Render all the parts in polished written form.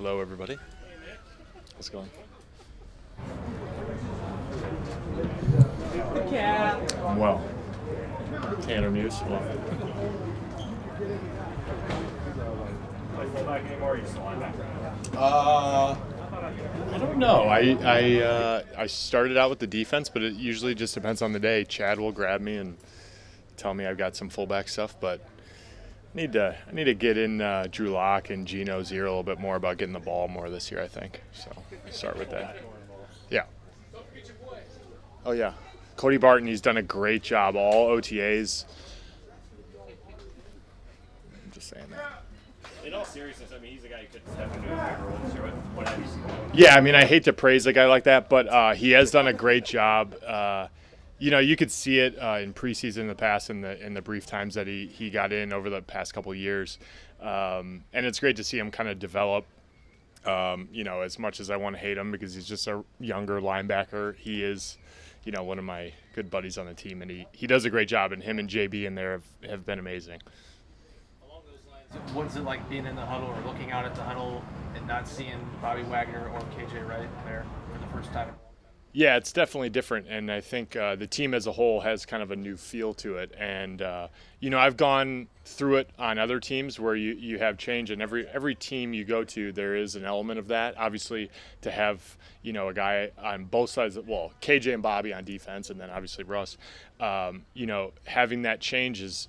Hello, everybody. How's it going? I'm well. Tanner Muse. Well. Fullback anymore? Or are you still linebacker? I don't know. I started out with the defense, but it usually just depends on the day. Chad will grab me and tell me I've got some fullback stuff, but I need to get in Drew Lock and Geno's ear a little bit more about getting the ball more this year, I think. So start with that. Yeah. Oh yeah. Cody Barton, he's done a great job. All OTAs. I'm just saying that. In all seriousness, I mean, he's a guy who could step into a bigger role this year. What have you seen? Yeah, I mean, I hate to praise a guy like that, but he has done a great job. You could see it in preseason in the past, in the brief times that he got in over the past couple of years, and it's great to see him kind of develop. As much as I want to hate him because he's just a younger linebacker, he is, one of my good buddies on the team, and he does a great job. And him and JB in there have been amazing. What's it like being in the huddle or looking out at the huddle and not seeing Bobby Wagner or KJ Wright there for the first time? Yeah, it's definitely different, and I think the team as a whole has kind of a new feel to it. And I've gone through it on other teams where you have change, and every team you go to, there is an element of that. Obviously, to have a guy on both sides, KJ and Bobby on defense, and then obviously Russ, having that change is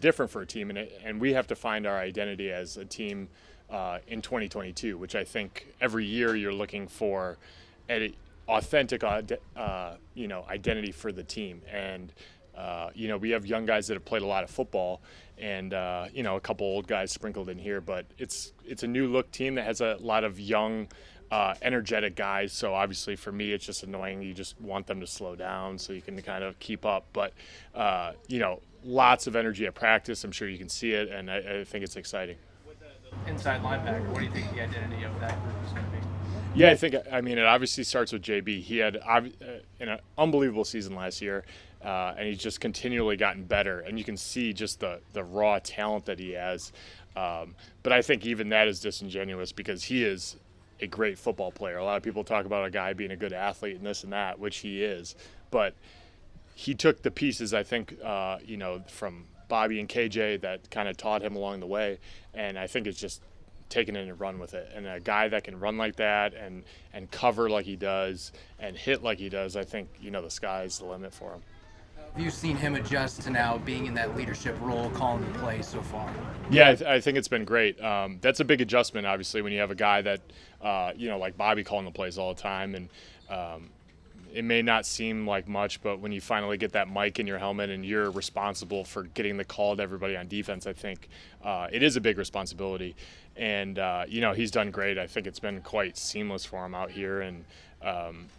different for a team, and we have to find our identity as a team in 2022, which I think every year you're looking for authentic, identity for the team. And, we have young guys that have played a lot of football and, a couple old guys sprinkled in here, but it's a new look team that has a lot of young, energetic guys. So obviously for me, it's just annoying. You just want them to slow down so you can kind of keep up. But, lots of energy at practice. I'm sure you can see it. And I think it's exciting. With the inside linebacker, what do you think the identity of that group is going to be? Yeah, it obviously starts with JB. He had an unbelievable season last year, and he's just continually gotten better. And you can see just the raw talent that he has. But I think even that is disingenuous because he is a great football player. A lot of people talk about a guy being a good athlete and this and that, which he is. But he took the pieces, I think, from Bobby and KJ that kind of taught him along the way. And I think it's just taking it and run with it. And a guy that can run like that and cover like he does and hit like he does, I think, the sky's the limit for him. Have you seen him adjust to now being in that leadership role, calling the play so far? Yeah, I think it's been great. That's a big adjustment, obviously, when you have a guy that, like Bobby calling the plays all the time. And it may not seem like much, but when you finally get that mic in your helmet and you're responsible for getting the call to everybody on defense, I think it is a big responsibility. And, he's done great. I think it's been quite seamless for him out here, and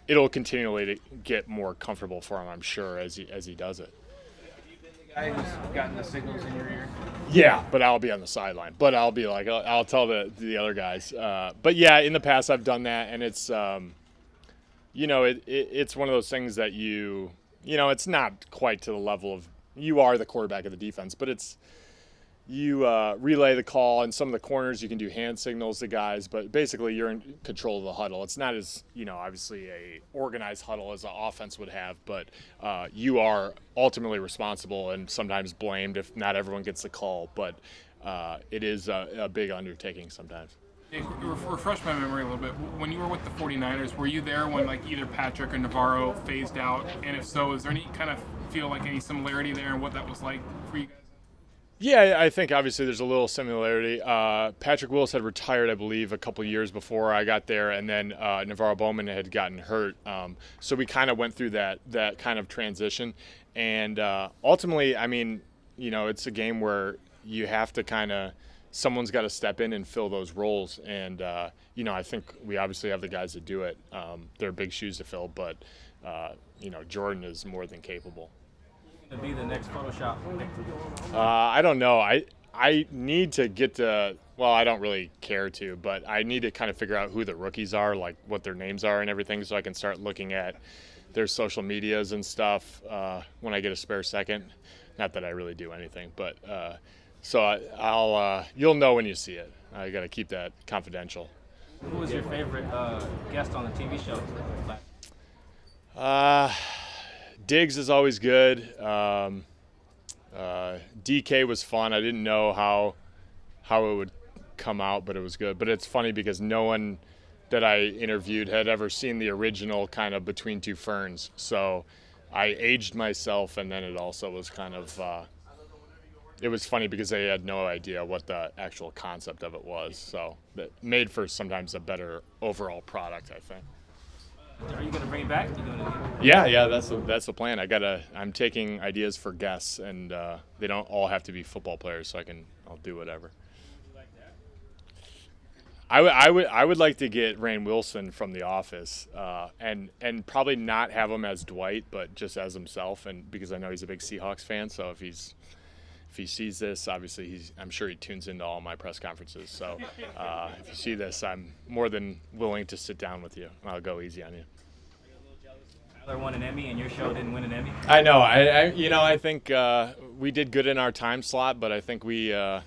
it'll continually to get more comfortable for him, I'm sure, as he does it. Have you been the guy who's gotten the signals in your ear? Yeah, but I'll be on the sideline. But I'll be like, I'll tell the other guys. But, yeah, in the past I've done that, and it's it's one of those things that it's not quite to the level of you are the quarterback of the defense, but you relay the call, and some of the corners you can do hand signals to guys, but basically you're in control of the huddle. It's not as, obviously a organized huddle as an offense would have, but you are ultimately responsible and sometimes blamed if not everyone gets the call, but it is a big undertaking sometimes. Hey, refresh my memory a little bit. When you were with the 49ers, were you there when either Patrick or Navarro phased out? And if so, is there any kind of any similarity there and what that was like for you guys? Yeah, I think obviously there's a little similarity. Patrick Willis had retired, I believe, a couple of years before I got there, and then Navarro Bowman had gotten hurt. So we kind of went through that kind of transition. And ultimately, it's a game where you have to someone's got to step in and fill those roles. And, I think we obviously have the guys that do it. They're big shoes to fill, but, Jordyn is more than capable. To be the next Photoshop. I don't know. I need to get to – I don't really care to, but I need to kind of figure out who the rookies are, like what their names are and everything, so I can start looking at their social medias and stuff when I get a spare second. Not that I really do anything, but so I'll you'll know when you see it. I got to keep that confidential. Who was your favorite guest on the TV show? Diggs is always good. DK was fun. I didn't know how it would come out, but it was good. But it's funny because no one that I interviewed had ever seen the original kind of Between Two Ferns. So I aged myself, and then it also was kind of it was funny because they had no idea what the actual concept of it was. So that made for sometimes a better overall product, I think. Are you going to bring it back? Yeah, that's the plan. I'm taking ideas for guests, and they don't all have to be football players, so I'll do whatever. I would like to get Rainn Wilson from The Office, and probably not have him as Dwight, but just as himself, and because I know he's a big Seahawks fan. So if he sees this, obviously I'm sure he tunes into all my press conferences. So if you see this, I'm more than willing to sit down with you. I'll go easy on you. Tyler won an Emmy, and your show didn't win an Emmy. I know. I think we did good in our time slot, but I think we'll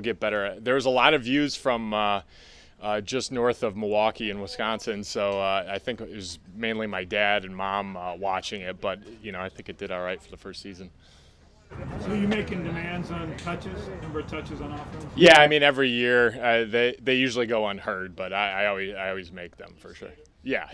get better. There was a lot of views from just north of Milwaukee in Wisconsin, so I think it was mainly my dad and mom watching it. But I think it did all right for the first season. So you're making demands on touches, number of touches on offense? Yeah, I mean every year they usually go unheard, but I always make them for sure. Yeah.